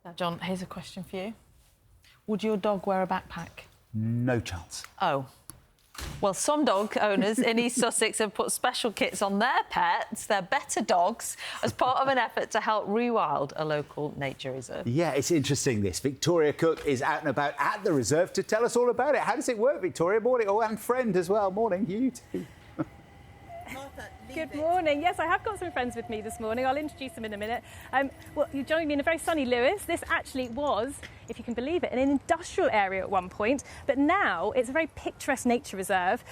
Now, John, here's a question for you. Would your dog wear a backpack? No chance. Oh. Well, some dog owners in East Sussex have put special kits on their pets, their better dogs, as part of an effort to help rewild a local nature reserve. Yeah, it's interesting, this. Victoria Cook is out and about at the reserve to tell us all about it. How does it work, Victoria? Morning. Oh, and friend as well. Morning, you too. Good morning. Yes, I have got some friends with me this morning. I'll introduce them in a minute. Well, you joined me in a very sunny Lewes. This actually was, if you can believe it, an industrial area at one point, but now it's a very picturesque nature reserve.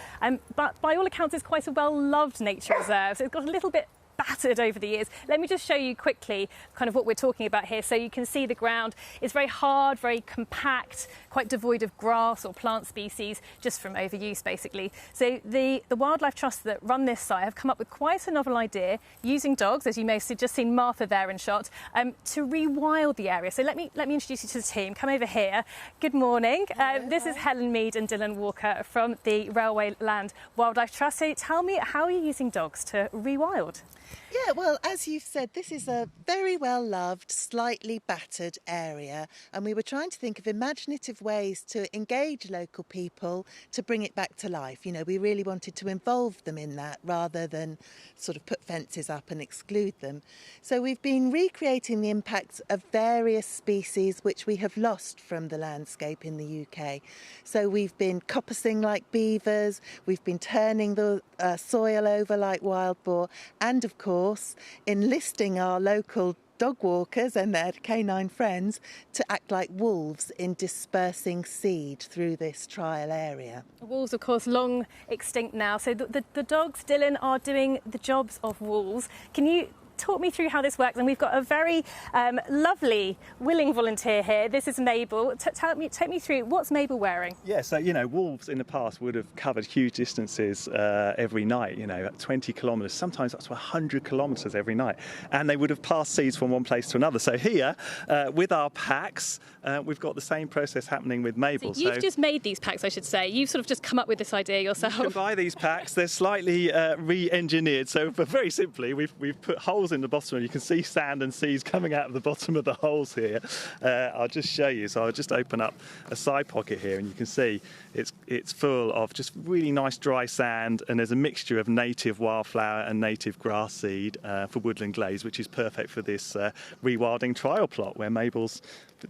But by all accounts, it's quite a well-loved nature reserve. So it's got a little bit battered over the years. Let me just show you quickly kind of what we're talking about here. So you can see the ground is very hard, very compact, quite devoid of grass or plant species, just from overuse basically. So the Wildlife Trust that run this site have come up with quite a novel idea using dogs, as you may have just seen Martha there in shot, to rewild the area. So let me introduce you to the team. Come over here. Good morning. This is Helen Mead and Dylan Walker from the Railway Land Wildlife Trust. So tell me, how are you using dogs to rewild? Yeah, well, as you've said, this is a very well-loved, slightly battered area, and we were trying to think of imaginative ways to engage local people to bring it back to life. You know, we really wanted to involve them in that rather than sort of put fences up and exclude them. So we've been recreating the impacts of various species which we have lost from the landscape in the UK. So we've been coppicing like beavers, we've been turning the soil over like wild boar, and of course enlisting our local dog walkers and their canine friends to act like wolves in dispersing seed through this trial area. Wolves, of course, long extinct now. So the dogs, Dylan, are doing the jobs of wolves. Can you talk me through how this works? And we've got a very lovely, willing volunteer here. This is Mabel. Take me through, what's Mabel wearing? Yeah, so, you know, wolves in the past would have covered huge distances every night, you know, 20 kilometres, sometimes up to 100 kilometres every night. And they would have passed seeds from one place to another. So here, with our packs, we've got the same process happening with Mabel. So you've just made these packs, I should say. You've sort of just come up with this idea yourself. You can buy these packs. They're slightly re-engineered. So very simply, we've put holes in the bottom, and you can see sand and seeds coming out of the bottom of the holes here. I'll just show you. So I'll just open up a side pocket here, and you can see it's full of just really nice dry sand, and there's a mixture of native wildflower and native grass seed for woodland glaze, which is perfect for this rewilding trial plot where Mabel's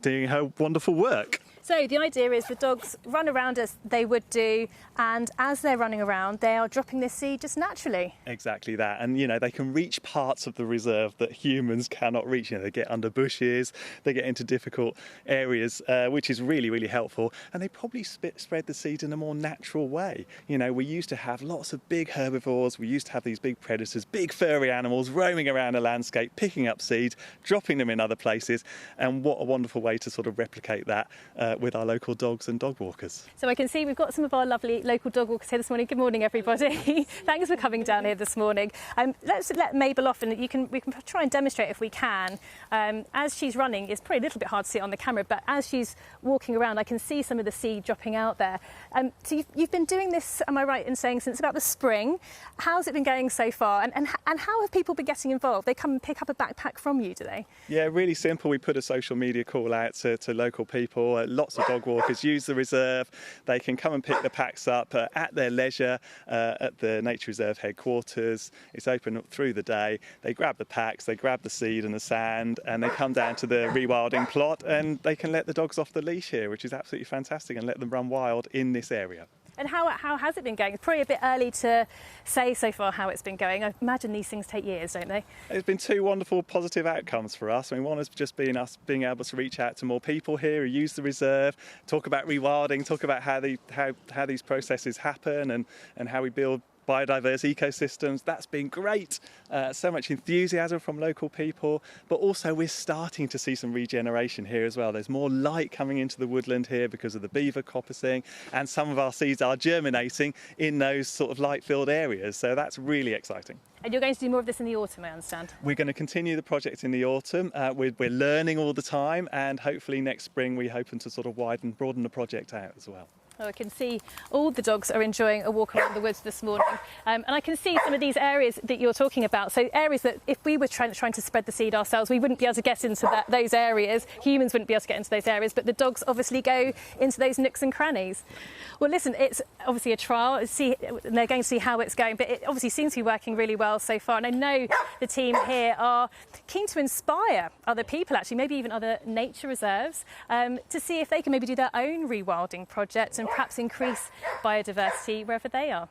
doing her wonderful work. So the idea is the dogs run around as they would do, and as they're running around, they are dropping this seed just naturally. Exactly that. And, you know, they can reach parts of the reserve that humans cannot reach. You know, they get under bushes, they get into difficult areas, which is really, really helpful. And they probably spread the seed in a more natural way. You know, we used to have lots of big herbivores. We used to have these big predators, big furry animals roaming around the landscape, picking up seeds, dropping them in other places. And what a wonderful way to sort of replicate that with our local dogs and dog walkers. So I can see we've got some of our lovely local dog walkers here this morning. Good morning, everybody. Thanks for coming down here this morning. Let's let Mabel off, and we can try and demonstrate if we can. As she's running, it's probably a little bit hard to see it on the camera, but as she's walking around, I can see some of the seed dropping out there. So you've been doing this, am I right in saying, since about the spring? How's it been going so far? And how have people been getting involved? They come and pick up a backpack from you, do they? Yeah, really simple. We put a social media call out to local people. Lots of dog walkers use the reserve. They can come and pick the packs up at their leisure at the Nature Reserve headquarters. It's open through the day. They grab the packs, they grab the seed and the sand, and they come down to the rewilding plot, and they can let the dogs off the leash here, which is absolutely fantastic, and let them run wild in this area. And how has it been going? It's probably a bit early to say so far how it's been going. I imagine these things take years, don't they? There's been two wonderful positive outcomes for us. I mean, one has just been us being able to reach out to more people here who use the reserve, talk about rewilding, talk about how these processes happen and how we build biodiverse ecosystems. That's been great. So much enthusiasm from local people, but also we're starting to see some regeneration here as well. There's more light coming into the woodland here because of the beaver coppicing, and some of our seeds are germinating in those sort of light-filled areas. So that's really exciting. And you're going to do more of this in the autumn, I understand? We're going to continue the project in the autumn. We're learning all the time, and hopefully next spring we hope to sort of broaden the project out as well. Oh, I can see all the dogs are enjoying a walk around the woods this morning. And I can see some of these areas that you're talking about. So areas that if we were trying to spread the seed ourselves, we wouldn't be able to get into those areas. Humans wouldn't be able to get into those areas, but the dogs obviously go into those nooks and crannies. Well, listen, it's obviously a trial. They're going to see how it's going, but it obviously seems to be working really well so far. And I know the team here are keen to inspire other people, actually, maybe even other nature reserves, to see if they can maybe do their own rewilding project and perhaps increase biodiversity wherever they are.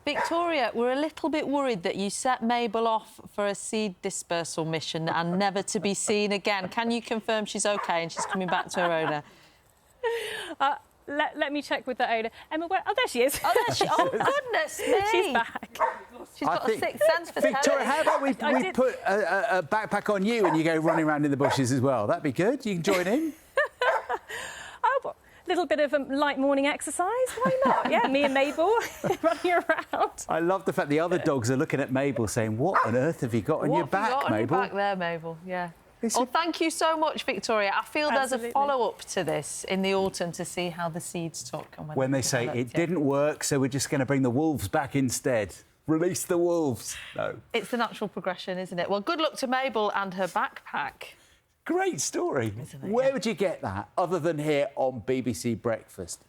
Victoria, we're a little bit worried that you set Mabel off for a seed dispersal mission and never to be seen again. Can you confirm she's OK and she's coming back to her owner? Let me check with the owner. Emma, oh, there she is. Oh, there she. Oh, goodness me! She's back. She's got a sixth sense for Victoria, telling. how about we put a backpack on you and you go running around in the bushes as well? That'd be good. You can join in. Oh, a little bit of a light morning exercise. Why not? Yeah, me and Mabel running around. I love the fact the other dogs are looking at Mabel saying, what on earth have you got on your back, What have you Mabel? got on your back there, Mabel? Yeah. Well, thank you so much, Victoria. I feel there's a follow-up to this in the autumn to see how the seeds took. And when they say it didn't work, so we're just going to bring the wolves back instead. Release the wolves. No. It's the natural progression, isn't it? Well, good luck to Mabel and her backpack. Great story. Isn't it? Where would you get that other than here on BBC Breakfast?